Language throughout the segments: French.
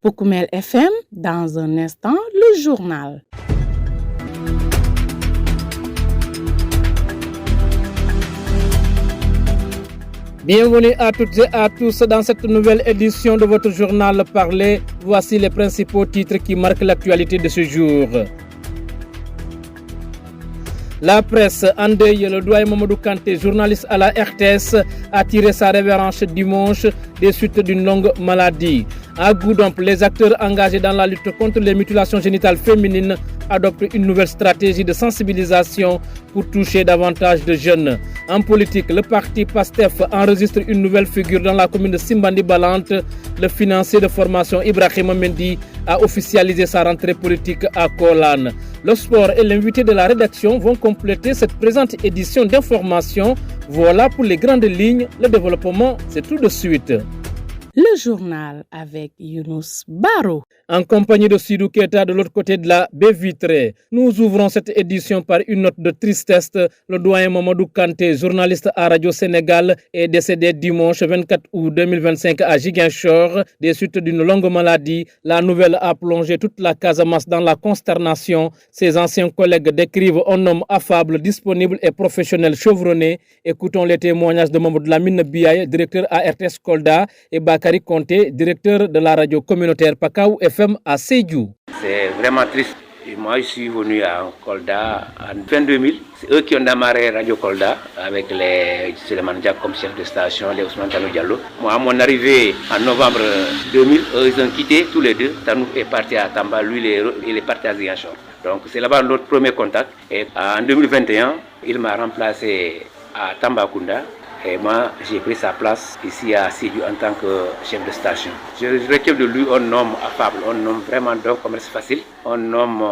Poukoumel FM, dans un instant, le journal. Bienvenue à toutes et à tous dans cette nouvelle édition de votre journal parlé. Voici les principaux titres qui marquent l'actualité de ce jour. La presse endeuille le doyen Mamadou Kanté, journaliste à la RTS, a tiré sa révérence dimanche des suites d'une longue maladie. À Goudomp, les acteurs engagés dans la lutte contre les mutilations génitales féminines adoptent une nouvelle stratégie de sensibilisation pour toucher davantage de jeunes. En politique, le parti PASTEF enregistre une nouvelle figure dans la commune de Simbandi-Balante. Le financier de formation Ibrahima Mendy a officialisé sa rentrée politique à Kolan. Le sport et l'invité de la rédaction vont compléter cette présente édition d'information. Voilà pour les grandes lignes. Le développement, c'est tout de suite. Le journal avec Younous Baro. En compagnie de Sidou Keita de l'autre côté de la baie vitrée. Nous ouvrons cette édition par une note de tristesse. Le doyen Mamadou Kanté, journaliste à Radio Sénégal, est décédé dimanche 24 août 2025 à Ziguinchor des suites d'une longue maladie. La nouvelle a plongé toute la Casamance dans la consternation. Ses anciens collègues décrivent un homme affable, disponible et professionnel chevronné. Écoutons les témoignages de Mamadou Lamine Biaye, directeur à RTS Kolda, et Bakary Conté, directeur de la radio communautaire Pakaou FM à Sédhiou. C'est vraiment triste. Et moi, je suis venu à Kolda en fin 2000. C'est eux qui ont démarré Radio Kolda avec les Suleiman Diak comme chef de station, les Ousmane Tanou Diallo. Moi, à mon arrivée en novembre 2000, eux, ils ont quitté tous les deux. Tanou est parti à Tamba, lui, il est parti à Ziguinchor. Donc, c'est là-bas notre premier contact. Et en 2021, il m'a remplacé à Tambacounda. Et moi, j'ai pris sa place ici à Sédhiou en tant que chef de station. Je retiens de lui un homme affable, un homme vraiment d'un commerce facile, un homme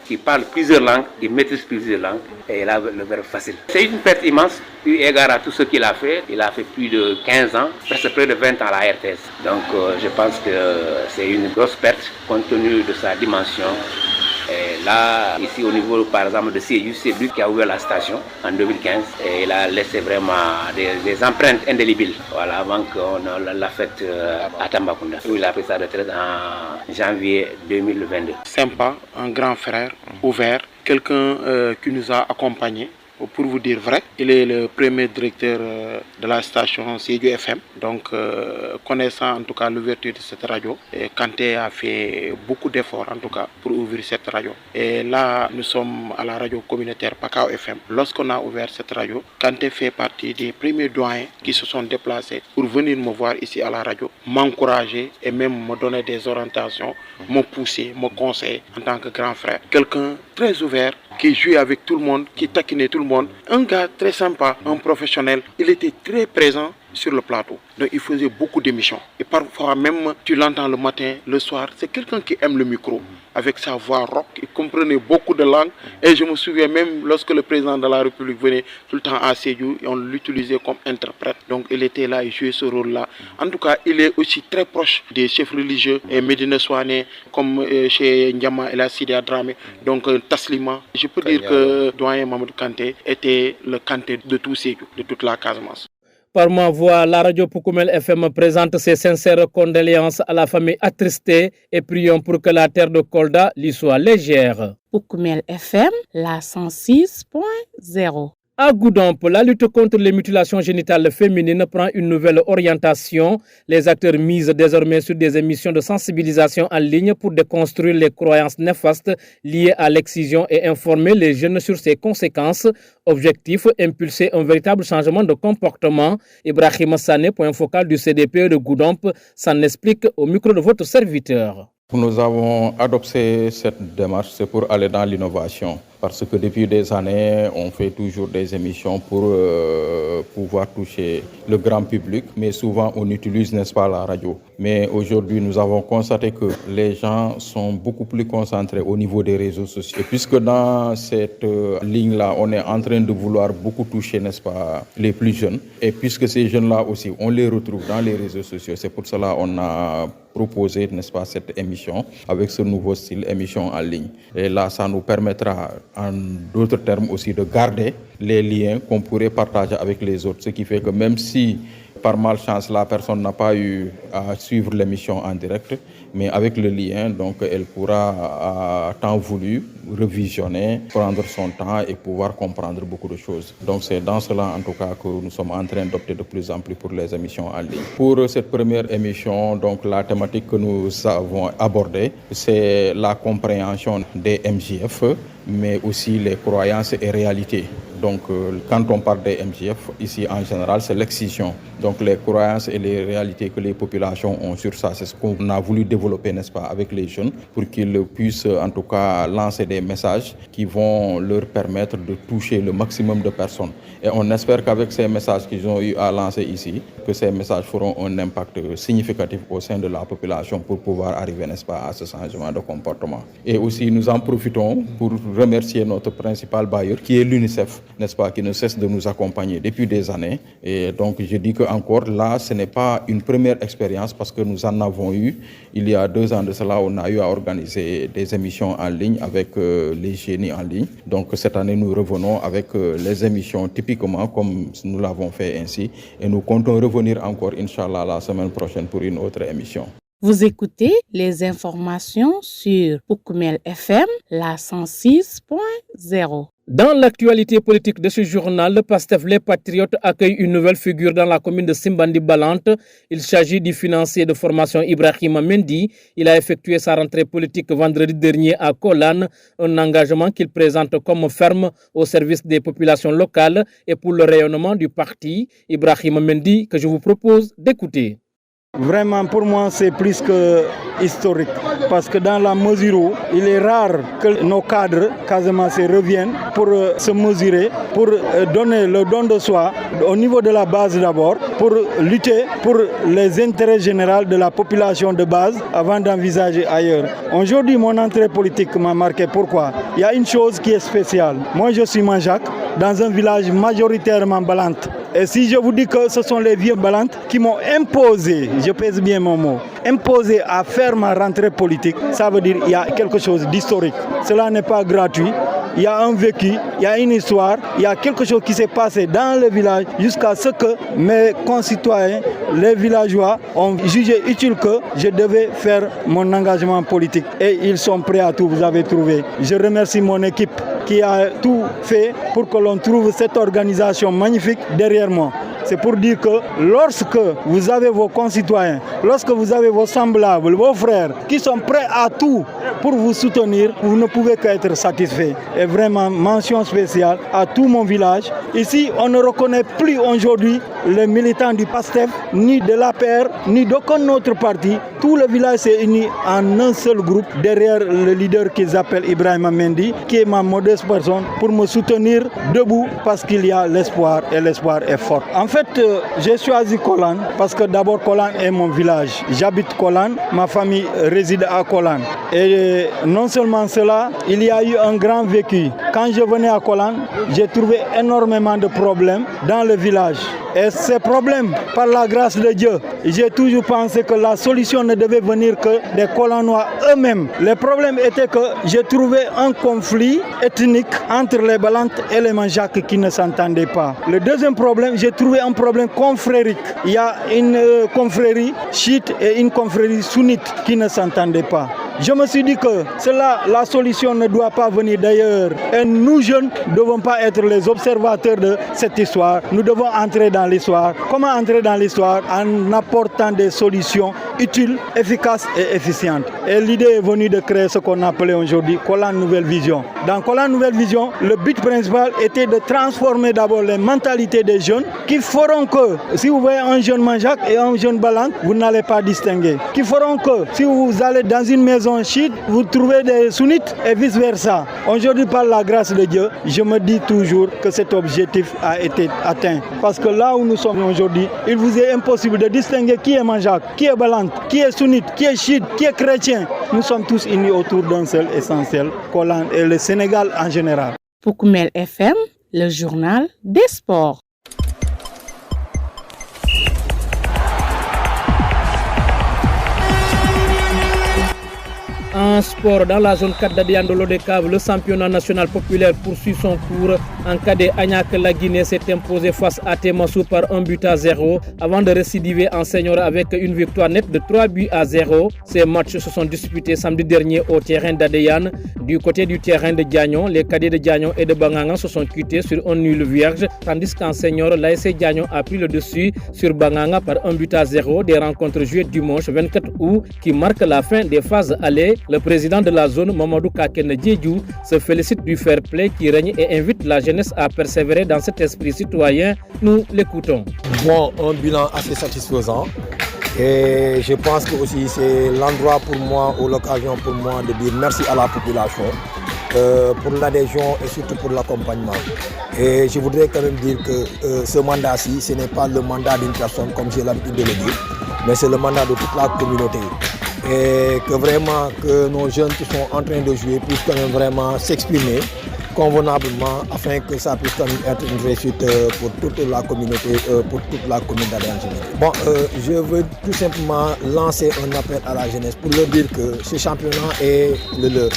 qui parle plusieurs langues, qui maîtrise plusieurs langues et il a le verbe facile. C'est une perte immense, eu égard à tout ce qu'il a fait. Il a fait plus de 15 ans, presque près de 20 ans à la RTS. Donc je pense que c'est une grosse perte compte tenu de sa dimension. Et là, ici au niveau par exemple de Sédhiou, c'est lui qui a ouvert la station en 2015 et il a laissé vraiment des empreintes indélébiles. Voilà, avant qu'on l'a faite à Tambacounda, où il a pris sa retraite en janvier 2022. Sympa, un grand frère, ouvert, quelqu'un qui nous a accompagnés. Pour vous dire vrai, il est le premier directeur de la station Sédhiou FM. Donc, connaissant en tout cas l'ouverture de cette radio, Kanté a fait beaucoup d'efforts en tout cas pour ouvrir cette radio. Et là, nous sommes à la radio communautaire Pakaou FM. Lorsqu'on a ouvert cette radio, Kanté fait partie des premiers doyens qui se sont déplacés pour venir me voir ici à la radio, m'encourager et même me donner des orientations, me pousser, me conseiller en tant que grand frère. Quelqu'un très ouvert, qui jouait avec tout le monde, qui taquinait tout le monde. Un gars très sympa, un professionnel. Il était très présent sur le plateau. Donc il faisait beaucoup d'émissions. Et parfois même, tu l'entends le matin, le soir. C'est quelqu'un qui aime le micro. Avec sa voix rock, il comprenait beaucoup de langues. Et je me souviens même lorsque le président de la République venait tout le temps à Sédhiou, on l'utilisait comme interprète. Donc il était là, il jouait ce rôle-là. En tout cas, il est aussi très proche des chefs religieux et Médina Souane, comme chez Ndiama et la Sidia Dramé. Donc Taslima. Je peux dire que doyen Mamadou Kanté était le Kanté de tout Sédhiou, de toute la Casamance. Par ma voix, la radio Poukoumel FM présente ses sincères condoléances à la famille attristée et prions pour que la terre de Kolda lui soit légère. Poukoumel FM, la 106.0. À Goudomp, la lutte contre les mutilations génitales féminines prend une nouvelle orientation. Les acteurs misent désormais sur des émissions de sensibilisation en ligne pour déconstruire les croyances néfastes liées à l'excision et informer les jeunes sur ses conséquences. Objectif, impulser un véritable changement de comportement. Ibrahima Sané, point focal du CDPE de Goudomp, s'en explique au micro de votre serviteur. Nous avons adopté cette démarche, c'est pour aller dans l'innovation. Parce que depuis des années, on fait toujours des émissions pour pouvoir toucher le grand public. Mais souvent, on utilise, n'est-ce pas, la radio. Mais aujourd'hui, nous avons constaté que les gens sont beaucoup plus concentrés au niveau des réseaux sociaux. Et puisque dans cette ligne-là, on est en train de vouloir beaucoup toucher, n'est-ce pas, les plus jeunes. Et puisque ces jeunes-là aussi, on les retrouve dans les réseaux sociaux. C'est pour cela qu'on a proposé, n'est-ce pas, cette émission avec ce nouveau style, émission en ligne. Et là, ça nous permettra, en d'autres termes aussi, de garder les liens qu'on pourrait partager avec les autres. Ce qui fait que même si Par malchance, la personne n'a pas eu à suivre l'émission en direct, mais avec le lien, donc, elle pourra, à temps voulu, revisionner, prendre son temps et pouvoir comprendre beaucoup de choses. Donc c'est dans cela, en tout cas, que nous sommes en train d'opter de plus en plus pour les émissions en ligne. Pour cette première émission, donc, la thématique que nous avons abordée, c'est la compréhension des MJF, mais aussi les croyances et réalités. Donc, quand on parle des MJF, ici en général, c'est l'excision. Donc, les croyances et les réalités que les populations ont sur ça, c'est ce qu'on a voulu développer, n'est-ce pas, avec les jeunes, pour qu'ils puissent, en tout cas, lancer des messages qui vont leur permettre de toucher le maximum de personnes. Et on espère qu'avec ces messages qu'ils ont eu à lancer ici, que ces messages feront un impact significatif au sein de la population pour pouvoir arriver, n'est-ce pas, à ce changement de comportement. Et aussi, nous en profitons pour remercier notre principal bailleur, qui est l'UNICEF, n'est-ce pas, qui ne cesse de nous accompagner depuis des années. Et donc, je dis qu'encore là, ce n'est pas une première expérience parce que nous en avons eu. Il y a 2 ans de cela, on a eu à organiser des émissions en ligne avec les génies en ligne. Donc, cette année, nous revenons avec les émissions typiquement comme nous l'avons fait ainsi. Et nous comptons revenir encore, Inch'Allah, la semaine prochaine pour une autre émission. Vous écoutez les informations sur Poukoumel FM, la 106.0. Dans l'actualité politique de ce journal, le PASTEF Les Patriotes accueille une nouvelle figure dans la commune de Simbandi-Balante. Il s'agit du financier de formation Ibrahima Mendy. Il a effectué sa rentrée politique vendredi dernier à Kolan, un engagement qu'il présente comme ferme au service des populations locales et pour le rayonnement du parti. Ibrahima Mendy, que je vous propose d'écouter. Vraiment, pour moi, c'est plus que historique. Parce que dans la mesure où il est rare que nos cadres casamançais reviennent pour se mesurer, pour donner le don de soi au niveau de la base d'abord, pour lutter pour les intérêts généraux de la population de base avant d'envisager ailleurs. Aujourd'hui, mon entrée politique m'a marqué. Pourquoi? Il y a une chose qui est spéciale. Moi, je suis Manjac, dans un village majoritairement balante. Et si je vous dis que ce sont les vieux balantes qui m'ont imposé, je pèse bien mon mot, imposé à faire ma rentrée politique, ça veut dire qu'il y a quelque chose d'historique. Cela n'est pas gratuit. Il y a un vécu, il y a une histoire, il y a quelque chose qui s'est passé dans le village jusqu'à ce que mes concitoyens, les villageois, ont jugé utile que je devais faire mon engagement politique. Et ils sont prêts à tout, vous avez trouvé. Je remercie mon équipe qui a tout fait pour que l'on trouve cette organisation magnifique derrière moi. C'est pour dire que lorsque vous avez vos concitoyens, lorsque vous avez vos semblables, vos frères qui sont prêts à tout pour vous soutenir, vous ne pouvez qu'être satisfait. Et vraiment, mention spéciale à tout mon village. Ici, on ne reconnaît plus aujourd'hui les militants du PASTEF, ni de l'APR, ni d'aucun autre parti. Tout le village s'est uni en un seul groupe derrière le leader qu'ils appellent Ibrahima Mendy, qui est ma modeste personne, pour me soutenir debout parce qu'il y a l'espoir et l'espoir est fort. En fait, j'ai choisi Kolan parce que d'abord Kolan est mon village. J'habite Kolan, ma famille réside à Kolan. Et non seulement cela, il y a eu un grand vécu. Quand je venais à Kolan, j'ai trouvé énormément de problèmes dans le village. Et ces problèmes, par la grâce de Dieu, j'ai toujours pensé que la solution ne devait venir que des Kolanois eux-mêmes. Le problème était que j'ai trouvé un conflit ethnique entre les Balantes et les Manjacs qui ne s'entendaient pas. Le deuxième problème, j'ai trouvé un problème confrérique. Il y a une confrérie chiite et une confrérie sunnite qui ne s'entendaient pas. Je me suis dit que la solution ne doit pas venir d'ailleurs. Et nous jeunes ne devons pas être les observateurs de cette histoire. Nous devons entrer dans l'histoire. Comment entrer dans l'histoire? En apportant des solutions utiles, efficaces et efficientes. Et l'idée est venue de créer ce qu'on appelait aujourd'hui Kolan Nouvelle Vision. Dans Kolan Nouvelle Vision, le but principal était de transformer d'abord les mentalités des jeunes qui feront que, si vous voyez un jeune Manjac et un jeune Balante, vous n'allez pas distinguer. Qui feront que, si vous allez dans une maison chiite, vous trouvez des sunnites et vice-versa. Aujourd'hui, par la grâce de Dieu, je me dis toujours que cet objectif a été atteint. Parce que là où nous sommes aujourd'hui, il vous est impossible de distinguer qui est Manjac, qui est Balante, qui est sunnite, qui est chiite, qui est chrétien. Nous sommes tous unis autour d'un seul essentiel, Kolan et le Sénégal en général. Poukoumel FM, le journal des sports. En En sport, dans la zone 4 d'Adiandolo de Cave, le championnat national populaire poursuit son cours. En cadet, Agnac, la Guinée s'est imposée face à Temassou par 1-0 avant de récidiver en senior avec une victoire nette de 3-0. Ces matchs se sont disputés samedi dernier au terrain d'Adéane. Du côté du terrain de Diagnon, les cadets de Diagnon et de Bangangan se sont quittés sur un nul vierge, tandis qu'en senior, l'ASC Diagnon a pris le dessus sur Bangangan par 1-0. Des rencontres jouées dimanche 24 août qui marquent la fin des phases allées. Le président de la zone, Mamadou Kaken Djedjou, se félicite du fair play qui règne et invite la jeunesse à persévérer dans cet esprit citoyen. Nous l'écoutons. Bon, un bilan assez satisfaisant. Et je pense que aussi c'est l'endroit pour moi, ou l'occasion pour moi de dire merci à la population pour l'adhésion et surtout pour l'accompagnement. Et je voudrais quand même dire que ce mandat-ci, ce n'est pas le mandat d'une personne comme j'ai l'habitude de le dire, mais c'est le mandat de toute la communauté. Et que vraiment que nos jeunes qui sont en train de jouer puissent quand même vraiment s'exprimer convenablement afin que ça puisse quand même être une réussite pour toute la communauté, pour toute la commune d'Adéane. Bon, je veux tout simplement lancer un appel à la jeunesse pour leur dire que ce championnat est le leur.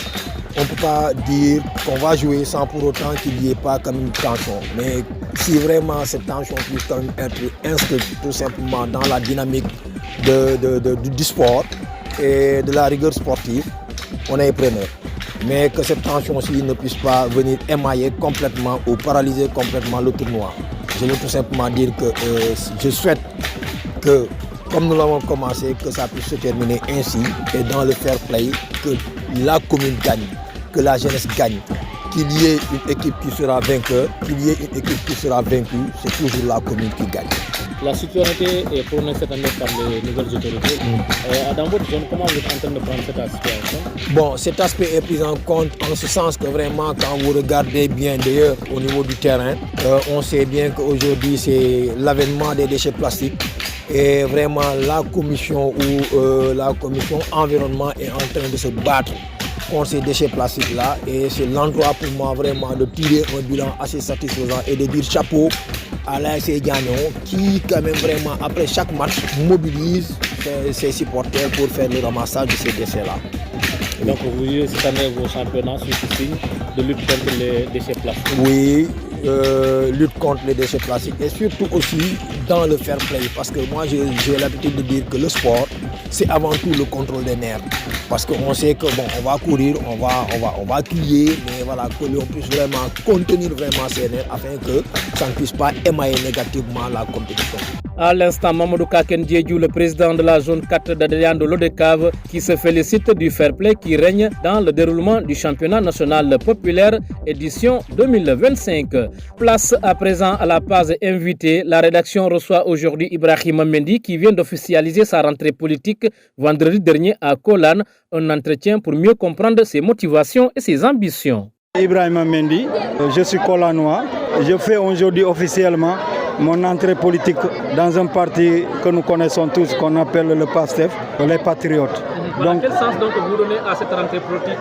On ne peut pas dire qu'on va jouer sans pour autant qu'il n'y ait pas comme une tension. Mais si vraiment cette tension puisse quand même être inscrite tout simplement dans la dynamique du sport et de la rigueur sportive, on est preneur. Mais que cette tension aussi ne puisse pas venir émailler complètement ou paralyser complètement le tournoi. Je veux tout simplement dire que je souhaite que, comme nous l'avons commencé, que ça puisse se terminer ainsi et dans le fair play, que la commune gagne, que la jeunesse gagne, qu'il y ait une équipe qui sera vainqueur, qu'il y ait une équipe qui sera vaincue, c'est toujours la commune qui gagne. La citoyenneté est prônée cette année par les nouvelles autorités. Dans votre zone, comment vous êtes en train de prendre cette situation? Bon, cet aspect est pris en compte en ce sens que vraiment quand vous regardez bien d'ailleurs au niveau du terrain, on sait bien qu'aujourd'hui c'est l'avènement des déchets plastiques et vraiment la commission environnement est en train de se battre contre ces déchets plastiques là et c'est l'endroit pour moi vraiment de tirer un bilan assez satisfaisant et de dire chapeau à l'ASC Diagnon qui quand même vraiment après chaque match mobilise ses supporters pour faire le ramassage de ces déchets là. Donc vous jouez cette année vos championnats sous ce signe de lutte contre les déchets plastiques? Oui, lutte contre les déchets plastiques et surtout aussi dans le fair play parce que moi j'ai l'habitude de dire que le sport c'est avant tout le contrôle des nerfs parce qu'on sait que bon on va courir, on va crier mais voilà que l'on puisse vraiment contenir vraiment ces nerfs afin que ça ne puisse pas émailler négativement la compétition. À l'instant, Mamadou Kaken Djedjou, le président de la zone 4 d'Adiandolo de Cave, qui se félicite du fair play qui règne dans le déroulement du championnat national populaire édition 2025. Place à présent à la page invitée. La rédaction reçoit aujourd'hui Ibrahima Mendy qui vient d'officialiser sa rentrée politique vendredi dernier à Kolan. Un entretien pour mieux comprendre ses motivations et ses ambitions. Ibrahima Mendy, je suis kolanois. Je fais aujourd'hui officiellement mon entrée politique dans un parti que nous connaissons tous, qu'on appelle le PASTEF, les Patriotes. Donc, quel sens donc vous donnez à cette rentrée politique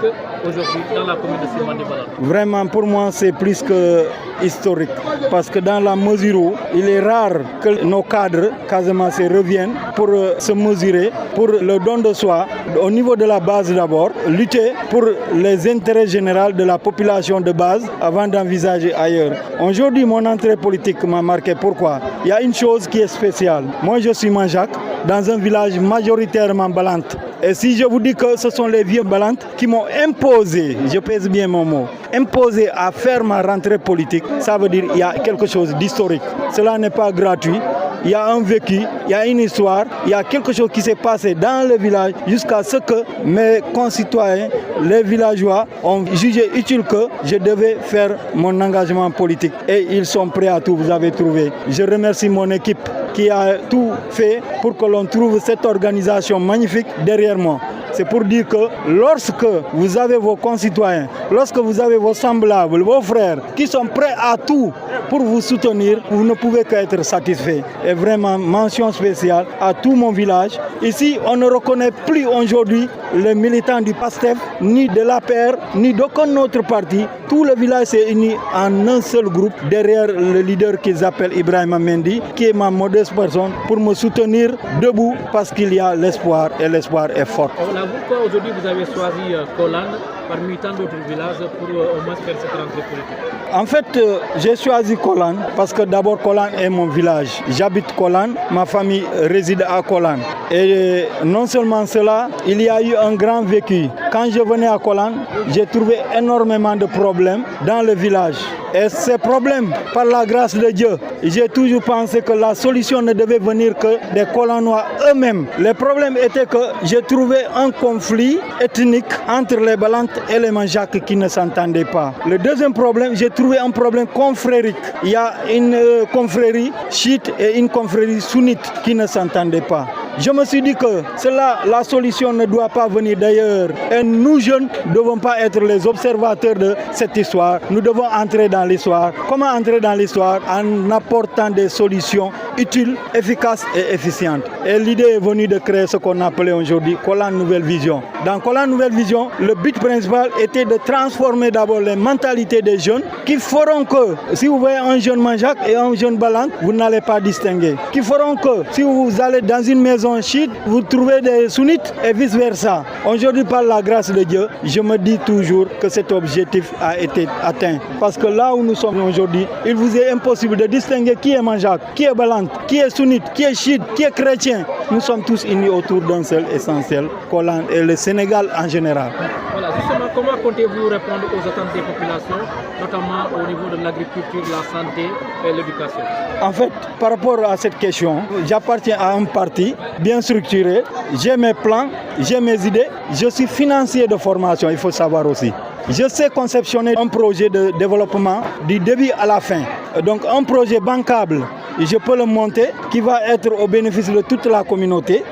aujourd'hui dans la commune de Simandé-Bala? Vraiment, pour moi, c'est plus que historique. Parce que dans la mesure où il est rare que nos cadres casamançais reviennent pour se mesurer, pour le don de soi, au niveau de la base d'abord, lutter pour les intérêts généraux de la population de base avant d'envisager ailleurs. Aujourd'hui, mon entrée politique m'a marqué. Pourquoi? Il y a une chose qui est spéciale. Moi, je suis Manjac, dans un village majoritairement balante. Et si je vous dis que ce sont les vieux balantes qui m'ont imposé, je pèse bien mon mot, imposé à faire ma rentrée politique, ça veut dire qu'il y a quelque chose d'historique. Cela n'est pas gratuit. Il y a un vécu, il y a une histoire, il y a quelque chose qui s'est passé dans le village jusqu'à ce que mes concitoyens, les villageois, ont jugé utile que je devais faire mon engagement politique. Et ils sont prêts à tout, vous avez trouvé. Je remercie mon équipe qui a tout fait pour que l'on trouve cette organisation magnifique derrière moi. C'est pour dire que lorsque vous avez vos concitoyens, lorsque vous avez vos semblables, vos frères qui sont prêts à tout pour vous soutenir, vous ne pouvez qu'être satisfait. Et vraiment, mention spéciale à tout mon village. Ici, on ne reconnaît plus aujourd'hui les militants du PASTEF, ni de l'APR, ni d'aucun autre parti. Tout le village s'est uni en un seul groupe derrière le leader qu'ils appellent Ibrahima Mendy, qui est ma modeste personne, pour me soutenir debout parce qu'il y a l'espoir et l'espoir est fort. Alors pourquoi aujourd'hui vous avez choisi Kolan parmi tant d'autres villages pour au moins faire cette rentrée politique? En fait, j'ai choisi Kolan parce que d'abord Kolan est mon village. J'habite Kolan, ma famille réside à Kolan. Et non seulement cela, il y a eu un grand vécu. Quand je venais à Kolan, j'ai trouvé énormément de problèmes dans le village. Et ces problèmes, par la grâce de Dieu, j'ai toujours pensé que la solution ne devait venir que des Kolanois eux-mêmes. Le problème était que j'ai trouvé un conflit ethnique entre les Balantes et les Manjak qui ne s'entendaient pas. Le deuxième problème, j'ai trouvé un problème confrérique. Il y a une confrérie chiite et une confrérie sunnite qui ne s'entendaient pas. Je me suis dit que la solution ne doit pas venir d'ailleurs. Et nous jeunes ne devons pas être les observateurs de cette histoire. Nous devons entrer dans l'histoire. Comment entrer dans l'histoire? En apportant des solutions utiles, efficaces et efficientes. Et l'idée est venue de créer ce qu'on appelait aujourd'hui Kolan Nouvelle Vision. Dans Kolan Nouvelle Vision, le but principal était de transformer d'abord les mentalités des jeunes qui feront que, si vous voyez un jeune Manjak et un jeune Balante, vous n'allez pas distinguer. Qui feront que, si vous allez dans une maison chiite, vous trouvez des sunnites et vice-versa. Aujourd'hui, par la grâce de Dieu, je me dis toujours que cet objectif a été atteint. Parce que là où nous sommes aujourd'hui, il vous est impossible de distinguer qui est Manjak, qui est Balante, qui est sunnite, qui est chiite, qui est chrétien. Nous sommes tous unis autour d'un seul essentiel, Kolan et le Sénégal en général. Voilà, justement, comment comptez-vous répondre aux attentes des populations, notamment au niveau de l'agriculture, la santé et l'éducation? En fait, par rapport à cette question, j'appartiens à un parti bien structuré, j'ai mes plans, j'ai mes idées, je suis financier de formation, il faut savoir aussi. Je sais conceptionner un projet de développement du début à la fin. Donc un projet bancable, je peux le monter, qui va être au bénéfice de toute la communauté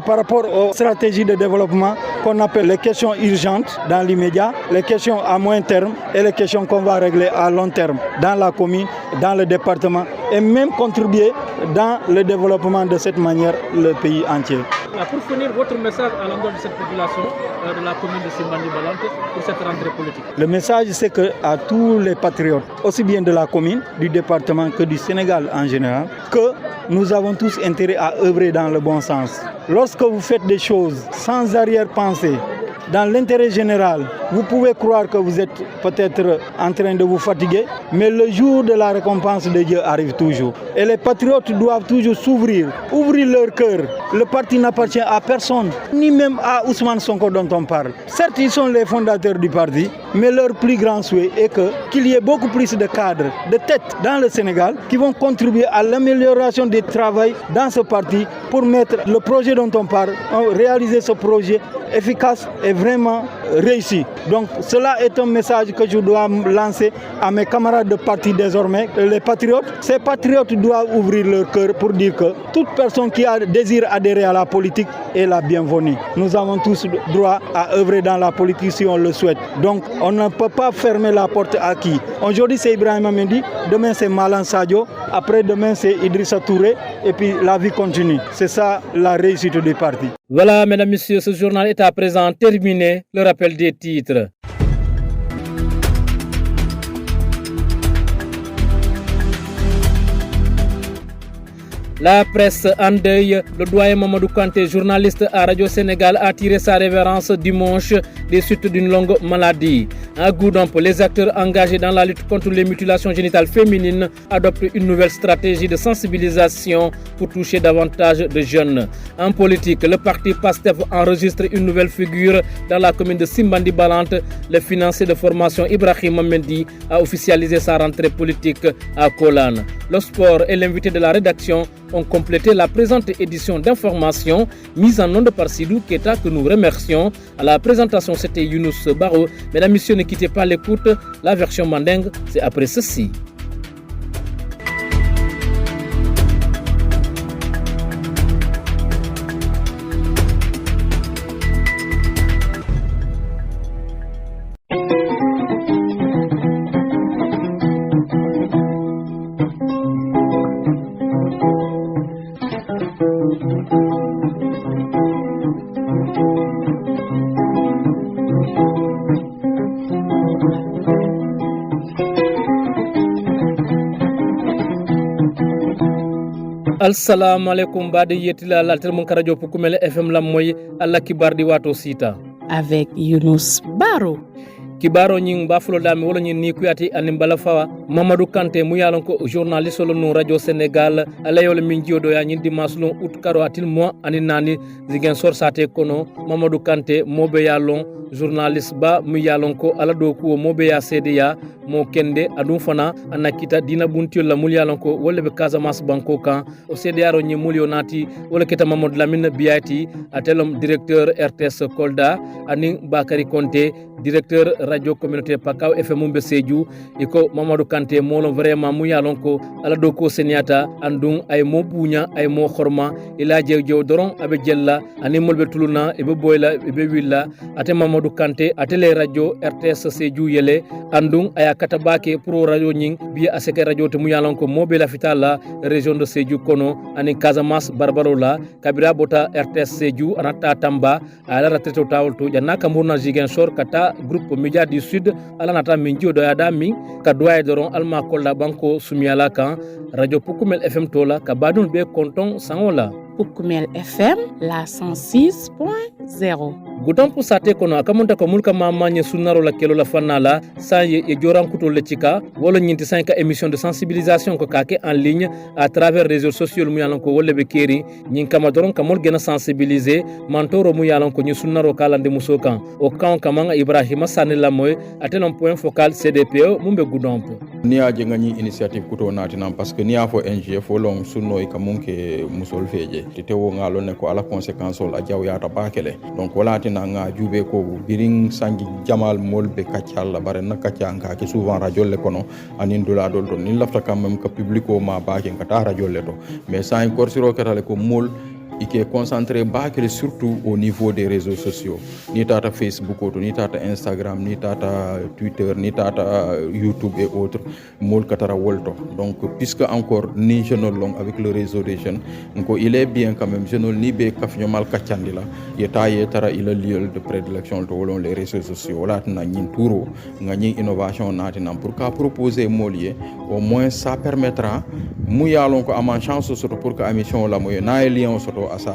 par rapport aux stratégies de développement qu'on appelle les questions urgentes dans l'immédiat, les questions à moyen terme et les questions qu'on va régler à long terme dans la commune, dans le département et même contribuer dans le développement de cette manière le pays entier. Pour finir, votre message à l'endroit de cette population de la commune de Simbandi-Balante pour cette rentrée politique? Le message, c'est qu'à tous les patriotes, aussi bien de la commune, du département que du Sénégal en général, que nous avons tous intérêt à œuvrer dans le bon sens. Lorsque vous faites des choses sans arrière-pensée, dans l'intérêt général, vous pouvez croire que vous êtes peut-être en train de vous fatiguer, mais le jour de la récompense de Dieu arrive toujours. Et les patriotes doivent toujours s'ouvrir, ouvrir leur cœur. Le parti n'appartient à personne, ni même à Ousmane Sonko dont on parle. Certes, ils sont les fondateurs du parti, mais leur plus grand souhait est qu'il y ait beaucoup plus de cadres, de têtes dans le Sénégal qui vont contribuer à l'amélioration du travail dans ce parti pour mettre le projet dont on parle, réaliser ce projet efficace et vraiment réussi. Donc cela est un message que je dois lancer à mes camarades de parti désormais, les patriotes. Ces patriotes doivent ouvrir leur cœur pour dire que toute personne qui désire adhérer à la politique est la bienvenue. Nous avons tous droit à œuvrer dans la politique si on le souhaite. Donc on ne peut pas fermer la porte à qui. Aujourd'hui c'est Ibrahima Mendy, demain c'est Malan Sadio, après-demain c'est Idrissa Touré et puis la vie continue. C'est ça la réussite du parti. Voilà, mesdames, messieurs, ce journal est à présent terminé. Le rappel des titres. La presse en deuil, le doyen Mamadou Kanté, journaliste à Radio Sénégal, a tiré sa révérence dimanche des suites d'une longue maladie. À Goudomp, les acteurs engagés dans la lutte contre les mutilations génitales féminines adoptent une nouvelle stratégie de sensibilisation pour toucher davantage de jeunes. En politique, le parti PASTEF enregistre une nouvelle figure dans la commune de Simbandi-Balante. Le financier de formation Ibrahima Mendy a officialisé sa rentrée politique à Kolan. Le sport et l'invité de la rédaction ont complété la présente édition d'information mise en onde par Sidou Keta que nous remercions. À la présentation, c'était Younous Baro. Mesdames, messieurs, ne quittez pas l'écoute. La version mandingue, c'est après ceci. Assalamu alaikum bade yetila lalter mun karajo pukumele FM lam moy alla kibar di wato sita avec Younous Baro. Kibaro nying bafulo dami wala nyin ni kuyati animbala fawa Mamadou Kanté mu yalon ko journaliste lo no radio Sénégal alayol min jiodo ya nyin dimaslo out karo atil mo ani nani zigen sor sate kono Mamadou Kanté mobe yalon journaliste ba mu yalon ko ala do ko mobe ya CDA mo kende adum fana anakita dina buntiol la mul yalon ko wolle be Casamance banko kan o CDA ro nyi mul yonati wala kita Mamadou Lamine Biati atelom directeur RTS Kolda ani Bakary Konté directeur radio communautaire Pakaw FM Mumbe Sédhiou iko Mamadou Kanté molon vraiment mu yalon ko ala do ko seniata andung ay mo buña ay mo xorma ila jew doron abe jella ani molbe tuluna ebe boyla ebe willa ate Mamadou Kanté ate le radio RTS Sédhiou yele andung aya katabake pro radio nying bi aseke radio te mu yalon ko mobe la fitala région de Sédhiou kono ani Casamance barbarola kabira bota RTS Sédhiou anata tamba ala ratreto tawolto janna kamburna jigen sor kata groupe média du sud ala nata minjio do yada min ka doye doron alma kolla banko sumiala kan radio Pukumel FM tola ka badun be konton sangola Pukumel FM la 106.0 Gudon pour sate kono akamunta ko mulka mamanye sunaro la kelo la fanala sanye e joran kuto le chika wala nyinti 5 émission de sensibilisation ko kake en ligne à travers réseaux sociaux mu yalan ko wolle be keri nyin kama doron kamol gena sensibiliser mantoro mu yalan ko nyi sunaro kala de musokan o kan kamanga Ibrahima Sanela moy atelon point focal CDPO mumbe gudon ni a jenga ni initiative kuto natinam parce que ni a fo NGF long sunno e kamunke musol feje tewo ngalo ne ko ala conséquence ol a jaw yata bakele donc wala tina nga jube ko biring sangi jamal molbe kacalla bare na kacanga ke souvent radio le kono anin dula dol don ni lafta kam même que publico ma baake ngata radio le to mais ça encore siro katale ko mol qui est concentré bakele surtout au niveau des réseaux sociaux ni tata Facebook ni tata Instagram ni tata Twitter ni tata YouTube et autres mol katara wolto donc puisque encore ni jeune long avec le réseau des jeunes donc il est bien quand même jeune ni be kafnyo mal kacandila yetaye tara il a lieu de prédilection to wolon les réseaux sociaux là na nyin touro ngani innovation natinam pour ka proposer molier au moins ça permettra mu yalon ko am chance surtout pour que émission la moy na lien surtout asa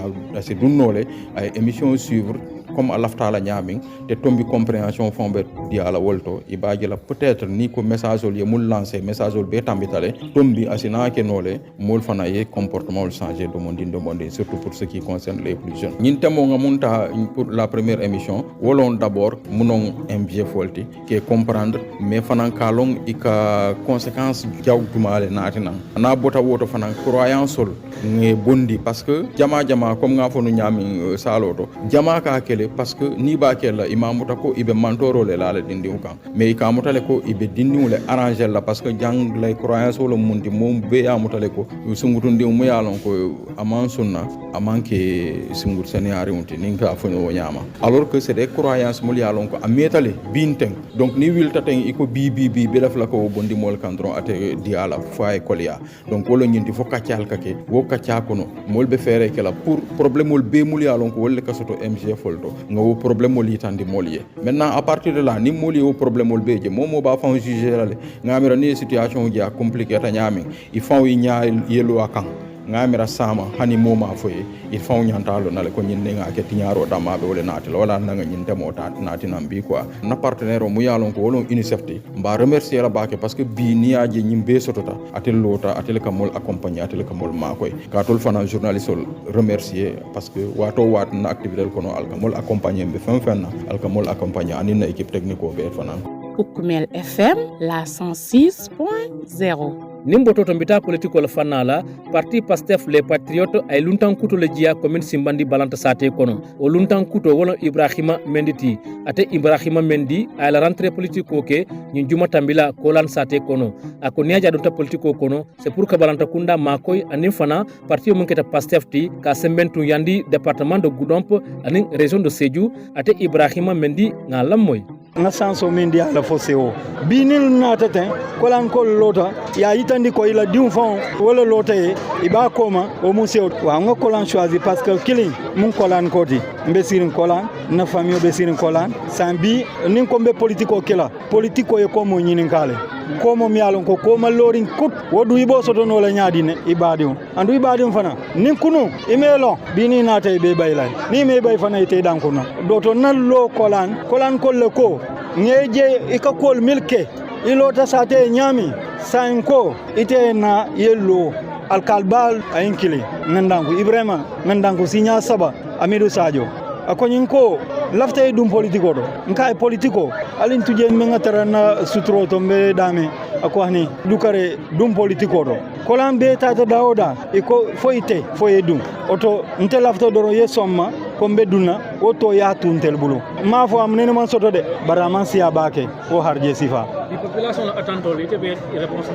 dunnole ay émission suivre comme alafta la nyaming te tombi compréhension fombe di ala wolto ibaji la peut-être ni ko message ol ye mul lancer message ol be tambitale tombi asina ke nole mol fana ye comportement ol changer de monde surtout pour ce qui concerne les plus jeunes ñin temo nga munta pour la première émission wolon d'abord munon MJ folti ke comprendre mais fana kalong ika conséquence jaw dumale natina na bota woto fana croyance ol nge bondi parce que jama comme nga fonu nyami saloto jama ka kele parce que ni ba kella imamuta ko ibe mantoro le la dindi kan mais ka mutale ko ibe dindi le arranger la parce que jang lay croyance wala mundi mom be ya mutale ko sungutu ndi mu yalon ko aman sunna amanke sungur seniari unti ninka fonu nyama alors que c'est des croyances mul yalon ko ametale binteng donc ni wilta ten iko bi be la ko bondi mol kandron ate diala fay kolia donc wolo nyindi fo katial kake wo katia kono mol be fere kala pour problème mol be mul yalon ko wolle kasoto MG folto ngo problème mol yitandi molier maintenant à partir de là ni moli o problème mol beje momo ba fon juger la ngamira ni situation dia compliqué ta nyami il faut y nya yelo akan ngamira sama hani moma foye il faut nyantalo nale ko nyinde nga ke tinyaro dama be wala naati wala nanga nyinde mota naati nambi quoi na partenaire mu yalon ko wolon UNICEF mba remercier la bake parce que bi ni aje nyimbe sotota atel lota atel kamol accompagner atel kamol makoy ka tol fana journaliste remercier parce que wato wat na activité ko no alkamol accompagner be fenna alkamol accompagner anina équipe technique be fana Pukumel FM la 106.0 Nimboto tombita politiko la fanala parti Pastef les patriotes ay luntan kuto le jia commune Simbandi balanta sate kono o luntan kuto wala Ibrahima Menditi ate Ibrahima Mendi ay la rentrée politiko ke nyi juma tambila kolan sate kono ako niaja donta politiko kono c'est pour que balanta kunda makoy anin fana parti mun keta Pastef ti ka sembentu yandi département de Goudomp anin région de Sédhiou ate Ibrahima Mendi ngalam moy nga sanso mendi ala foseo binil natata kolan kol lota ya itandi ko ila dium fon wala lota e iba koma o museo wa nga kolan choisi parce que killing mun kolan kodi mbesirin kolan na famille besirin kolan sambi nin ko be politiko kila politiko e ko mo nyinin kale ko mo mi alon ko ma lorin kut wodu ibo soto no la nyaadine ibadium andu ibadium fana nin kunu imelo bini na tay be baylay ni me bay fana ite dan kuno doto nallo kolan kolle ko ngeje ikakol milke ilota sate nyami sanko ite na yello alkalbal ayinkili ngandangu ibrahima ngandangu sinya saba amidu sadio akonyin ko lafta dum politiko do nka politiko alin tuje menga tarana sutro to be dame akwani dukare dum politiko do kolan be tata daoda iko foite dum oto nte lafta do yesomma kombe duna oto ya tuntel bulu ma fo am nene man soto de baraman siya bake o harje sifa la population attend les réponses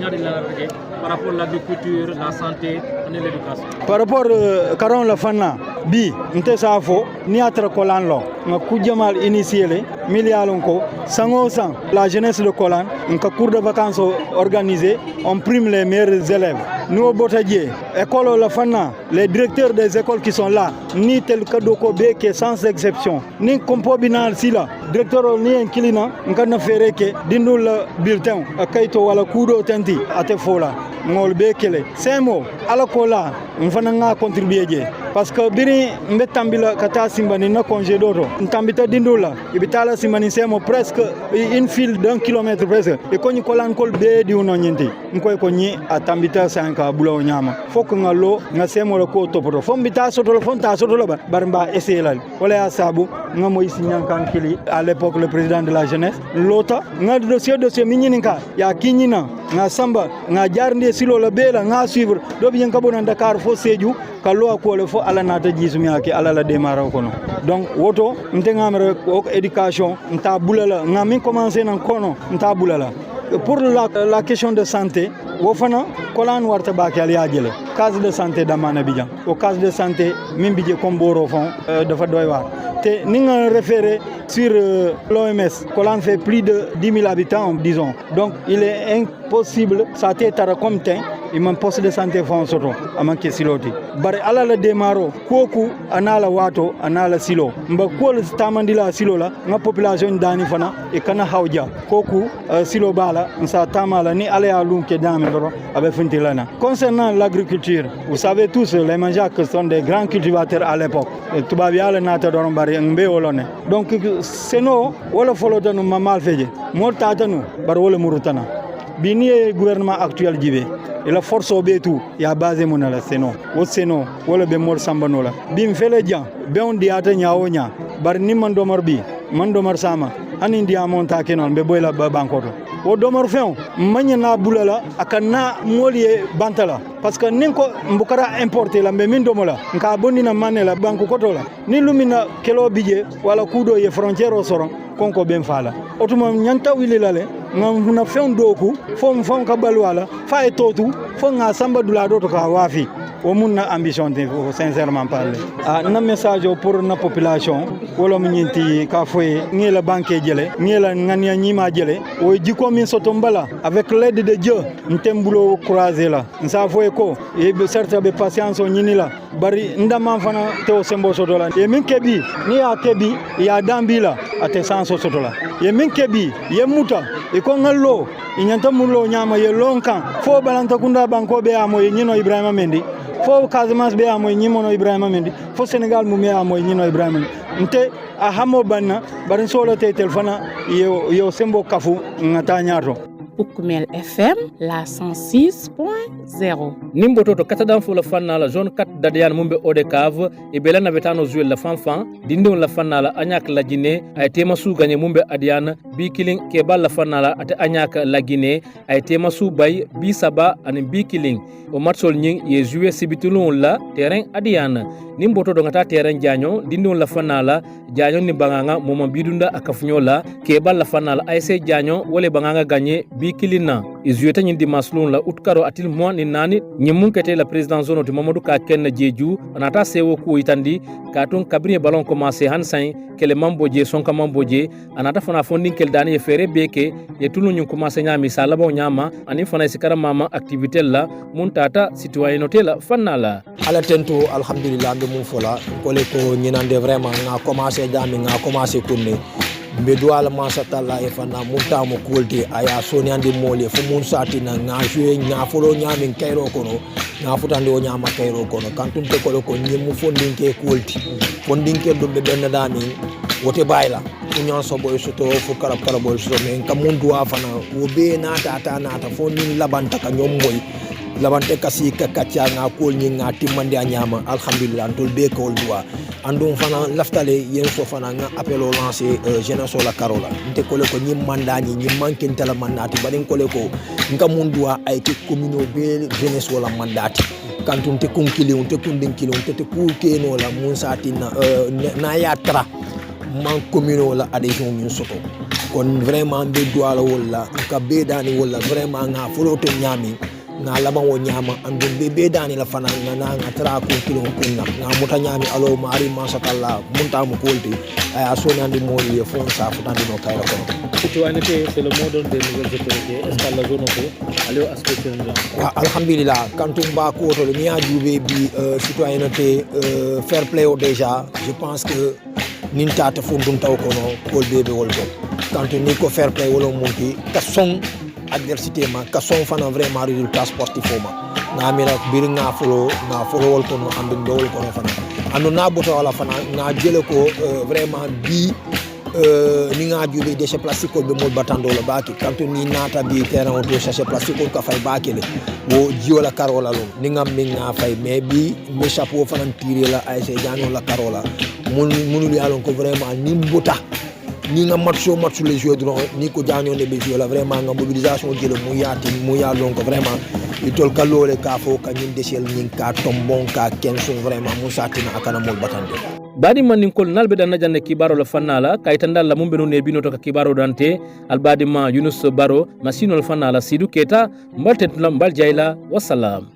par rapport à l'agriculture, la santé et l'éducation. Par rapport à Caron la Fana, bi, nte safo, ni atra Kolan lo, nga kujamal initié milliards ko, sango sang, la jeunesse de Kolan, nga cours de vacances organisé, on prime les meilleurs élèves. Nous au Botadie, école la Fana, les directeurs des écoles qui sont là, ni tel Kadoko B qui est sans exception, ni Kompo Binal Sila, directeur ni Enkilina, nga na fereke, dindul bulletin, akaito wala kudo tenti, ate fola. ngol be kele semo ala ko la mfana nga contribuer je parce que biri mbe tambila kata simbani na congé doto ntambita dindula ibitala simbani semo presque une file d'1 kilomètre presque e ko ni kolan kol be di uno nyenti nkoy ko ni atambita sanka bulo nyama fok nga lo nga semo la ko topoto fom bita soto lo fonta soto lo barba essayel wala ya sabu nga moy signan kan kili à l'époque le président de la jeunesse lota nga dossier minyininka ya kinyina nga samba nga jarnde silo la bela nga suivre do bi nka bonan Dakar fo Sédhiou ka lo ko le fo ala nata jisumi ake ala la démarrer kono donc woto ntengamre ko éducation nta bulala nga min commencer nan kono nta bulala pour la question de santé wo fana kolan warta bakal yaajele case de santé damana bijan au case de santé min bije komboro fon dafa doy war te ni nga référé sur l'OMS kolan fait plus de 10 000 habitants disons donc il est impossible ça t'être comme ten il man poste de santé fon soto amanke siloti bare ala la démaro koku anala wato anala silo mba kol tamandila silo la nga population dani fana e kana hawja koku silo bala nsa tamala ni ala ya lunke dame doro abe funtilana concernant l'agriculture vous savez tous les manjacs sont des grands cultivateurs à l'époque tubabi ala nata doro bare mbe wolone donc seno wala foloto no mamal feje mortatanu bar wala murutana bini gouvernement actuel jibe et la force obetu ya basé mon la seno o seno wala be mor sambano la bim fele jan be on diata nyaonya bar ni man domar bi man domar sama ani ndia monta kenon be boyla ba bankoto o domar feon manya na bulala akana molie bantala parce que ninko mbukara importer la be min domola nka bonni na manela banko kotola ni lumina kelo bije wala kudo ye frontière o soron konko ben fala otuma nyanta wililale ngam na feon doku fom ka balwala fa etotu fo nga samba dula do to ka wafi o mun na ambition de sincèrement parler na message pour na population wala mu nyinti ka foye ngela banque jele ngela ngania nyima jele o jiko min sotombala avec l'aide de Dieu ntembulo croiser la nsa foye ko e certes be patience o nyini la bari ndama fana te o sembo sotola e min kebi ni ya kebi ya dambila ate sanso sotola e min kebi ye muta e ko ngallo inyanta mulo nyama ye lonkan fo balanta kunda banko be amo ye nyino Ibrahima Mendy fo Casamance be amo nyimono Ibrahima Mendy fo Sénégal mu me amo nyino Ibrahima nte a hamo banna barin solo te telefona yo sembo kafu ngata nyato Ukumel FM, la 106.0. Nimboto to katadan fo la fanna la zone 4 dadian mumbe odekav e bela na betano zuel la fanfan dindon la fanna la anyak la Guinée ay tema su gagné mumbe adian bi killing ke bal la fanna la ate anyak la Guinée ay tema su bay bi saba an bi killing o matsol nying ye jouer sibitulon la terrain adian nimboto do ngata terrain janyo dindon la fanna la janyo ni banganga moma bidunda akafunyo la ke bal la fanna la ay se janyo wole banganga gagné bikilina izueta nyindi maslun la utkaro atil mo ni nani nyimun kete la président zone de Mamadou Ka Ken Jeju anata sewo ku itandi katun kabine ballon commencer hansain kele mamboje sonka mamboje anata fana fonding kel dani fere beke ye tulu nyum commencer nyami sala bo nyama ani fana sikara mama activité la muntata citoyenneté la fanala ala tento alhamdulillah be mum fola ko le ko nyinande vraiment nga commencer jami nga commencer kunni mbe duala masatalla e fana munta mo kolde aya soniande mole fo mun satina nga jouer nga folo nyamin kayro kono nga futande o nyama kayro kono kantum te ko nyemu fondinke kolti fondinke do be benna dami wote bayla kunyan so boy soto fo karab boy soto men kam mun duwa fana wo be nata fo nin labanta ka nyom moy labante kasi ka katya nga kol ni nga timande nyama alhamdulillah tol be ko duwa andum fana laftale yen so fana nga appelo lancer jeunesse la carola nte ko le ko nyim mandani nyim manken tala mandati badin ko le ko nga mundua ay ke commune be jeunesse wala mandati kantum te kunkili on te kundin kilo te ku keno la mun satina na yatra man commune wala adhesion min soto kon vraiment be doala wala ka be dani wala vraiment nga foloto nyami na lama wo nyama andum be dani la fana na tra ko kilo kunna na muta nyami alo mari masatalla munta mu kolti aya so nyandi moli e fon sa futandi no kayra ko citoyenneté c'est le mot des nouvelles autorités est-ce que la zone ko allo aspect alhamdulillah kantum ba ko to mi ajube bi citoyenneté fair play déjà je pense que nin tata fundum taw ko no kol bebe woldo kantum ni ko fair play wala monti ka son adversité ma ka son fana vraiment résultat sportif ma na mira bir nga folo wol ko no andu ndol ko no fana andu na boto wala fana na jele ko vraiment bi ni nga jube déchet plastique ko be mol batando la baki kanto ni nata bi terrain auto sachet plastique ko ka fay bakele bo jiola carola lo ni ngam mi nga fay mais bi me chapeau fana tirer la ay se jano la carola munu li alon ko vraiment ni mbota ni nga match les joueurs dron ni ko jano ne be la vraiment nga mobilisation jelo mu ya lon ko vraiment itol kalole ka fo ka ñin déchel ñin ka tombon ka kenso vraiment mu satina akana mol batande badi manin kol nalbe dan najanne kibaro la fanala kaytandal la mumbe no ne bino to ka kibaro dante albadi ma Yunus Baro masinol fanala Sidou Keta mbaltet lam bal jayla wassalam